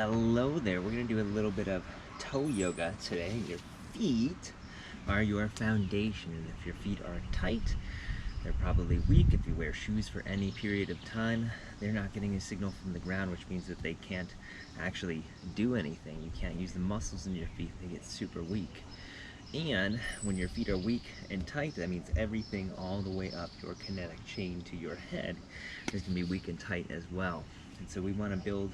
Hello there. We're going to do a little bit of toe yoga today. Your feet are your foundation, and if your feet are tight, they're probably weak. If you wear shoes for any period of time, they're not getting a signal from the ground, which means that they can't actually do anything. You can't use the muscles in your feet. They get super weak. And when your feet are weak and tight, that means everything all the way up your kinetic chain to your head is going to be weak and tight as well. And so we want to build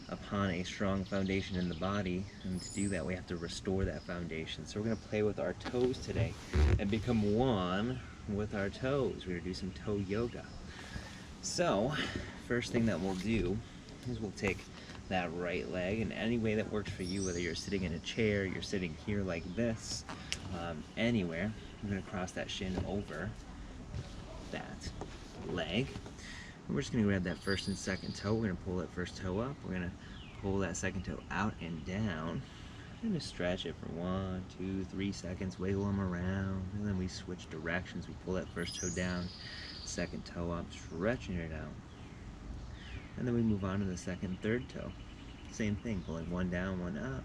upon a strong foundation in the body, and to do that we have to restore that foundation. So we're going to play with our toes today and become one with our toes. We're going to do some toe yoga. So first thing that we'll do is we'll take that right leg in any way that works for you, whether you're sitting in a chair, you're sitting here like this, anywhere. I'm going to cross that shin over that leg. And we're just going to grab that first and second toe. We're going to pull that first toe up. We're going to pull that second toe out and down. And just stretch it for 1, 2, 3 seconds. Wiggle them around. And then we switch directions. We pull that first toe down, second toe up, stretching it out. And then we move on to the second and third toe. Same thing, pulling one down, one up.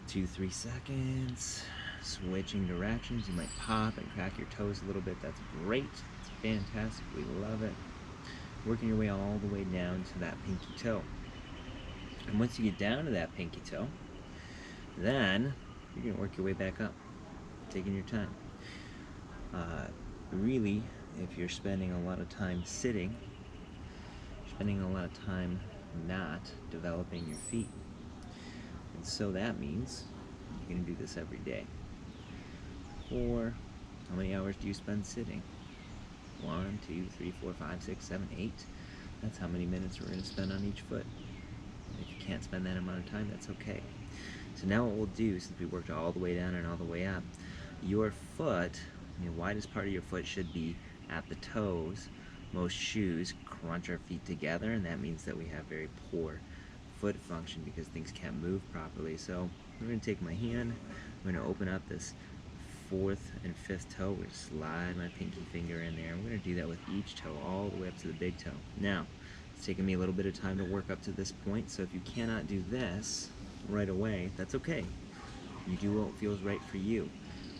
2, 3 seconds. Switching directions. You might pop and crack your toes a little bit. That's great. It's fantastic. We love it. Working your way all the way down to that pinky toe. And once you get down to that pinky toe, then you're going to work your way back up, taking your time. Really, if you're spending a lot of time sitting, you're spending a lot of time not developing your feet. And so that means you're going to do this every day. Or how many hours do you spend sitting? 1, 2, 3, 4, 5, 6, 7, 8. That's how many minutes we're going to spend on each foot. If you can't spend that amount of time, that's okay. So now what we'll do, since we worked all the way down and all the way up, your foot, the widest part of your foot should be at the toes. Most shoes crunch our feet together, and that means that we have very poor foot function because things can't move properly. So we're going to take my hand, we're going to open up this fourth and fifth toe. We're going to slide my pinky finger in there. We're going to do that with each toe all the way up to the big toe. Now, it's taken me a little bit of time to work up to this point, so if you cannot do this right away, that's okay. You do what feels right for you.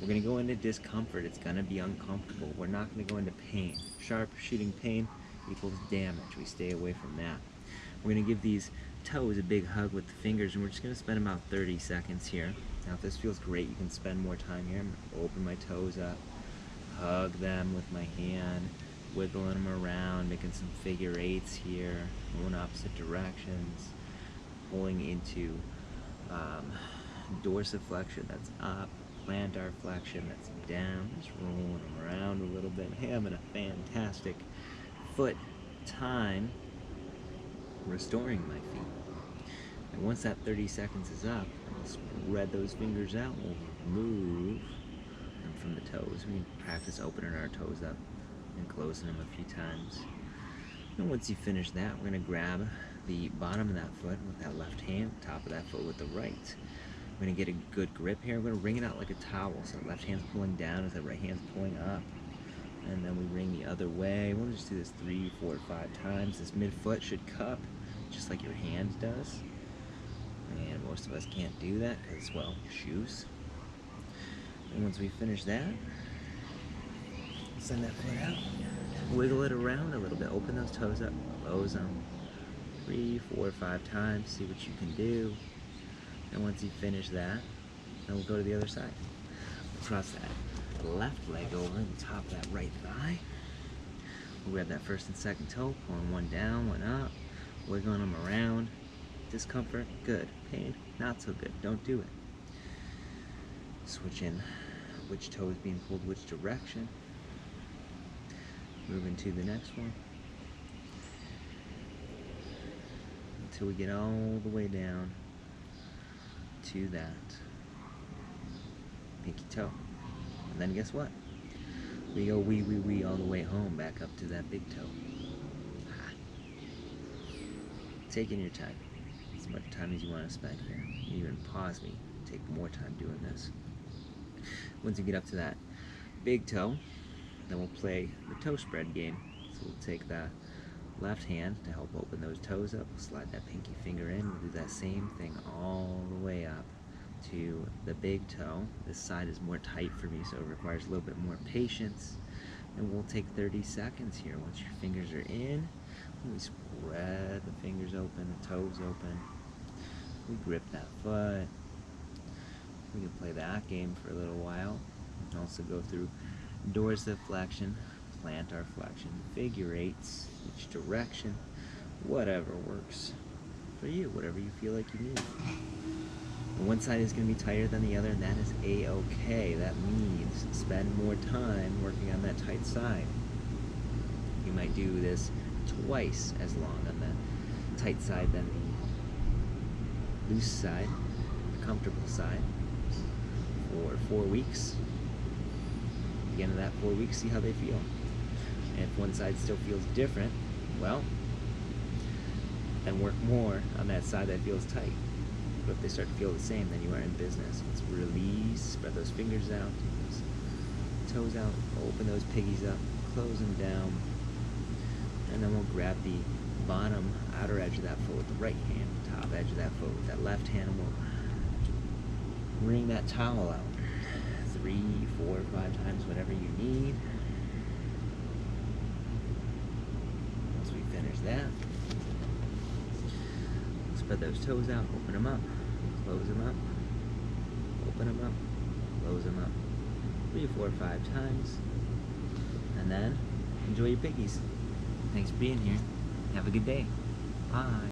We're going to go into discomfort. It's going to be uncomfortable. We're not going to go into pain. Sharp shooting pain equals damage. We stay away from that. We're going to give these toes a big hug with the fingers, and we're just going to spend about 30 seconds here. Now, if this feels great, you can spend more time here. I'm going to open my toes up, hug them with my hand, wiggling them around, making some figure eights here, going opposite directions, pulling into dorsiflexion, that's up, plantar flexion, that's down, just rolling them around a little bit, having a fantastic foot time restoring my feet. And once that 30 seconds is up, we'll spread those fingers out, we'll move them from the toes. We can practice opening our toes up and closing them a few times. And once you finish that, we're going to grab the bottom of that foot with that left hand, top of that foot with the right. We're going to get a good grip here. We're going to wring it out like a towel. So the left hand's pulling down as the right hand's pulling up. And then we wring the other way. We'll just do this 3, 4, 5 times. This midfoot should cup just like your hand does. And most of us can't do that because, well, shoes. And once we finish that, send that foot out. Wiggle it around a little bit. Open those toes up. Close them. 3, 4, 5 times. See what you can do. And once you finish that, then we'll go to the other side. We'll cross that left leg over the top of that right thigh. We'll grab that first and second toe, pulling one down, one up, wiggling them around. Discomfort, good. Pain, not so good. Don't do it. Switch in which toe is being pulled which direction. Moving to the next one. Until we get all the way down to that pinky toe. And then guess what? We go wee all the way home, back up to that big toe. Taking your time. As much time as you want to spend here. You even pause me. Take more time doing this. Once you get up to that big toe, then we'll play the toe spread game. So we'll take that left hand to help open those toes up. Slide that pinky finger in. We'll do that same thing all the way up to the big toe. This side is more tight for me, so it requires a little bit more patience. And we'll take 30 seconds here. Once your fingers are in, we spread the fingers open, the toes open. We grip that foot. We can play that game for a little while. We can also go through dorsiflexion, flexion, plantar flexion, figure eights, each direction, whatever works for you, whatever you feel like you need. One side is going to be tighter than the other, and that is a-okay. That means spend more time working on that tight side. You might do this twice as long on the tight side than the loose side, the comfortable side, for 4 weeks. At the end of that 4 weeks, see how they feel. And if one side still feels different, well, then work more on that side that feels tight. But if they start to feel the same, then you are in business. Let's release, spread those fingers out, those toes out, open those piggies up, close them down, and then we'll grab the bottom outer edge of that foot with the right hand, top edge of that foot with that left hand, and we'll wring that towel out 3, 4, 5 times, whatever you need. Once we finish that, spread those toes out, open them up, close them up, open them up, close them up, 3, 4, 5 times, and then enjoy your piggies. Thanks for being here. Have a good day. Bye.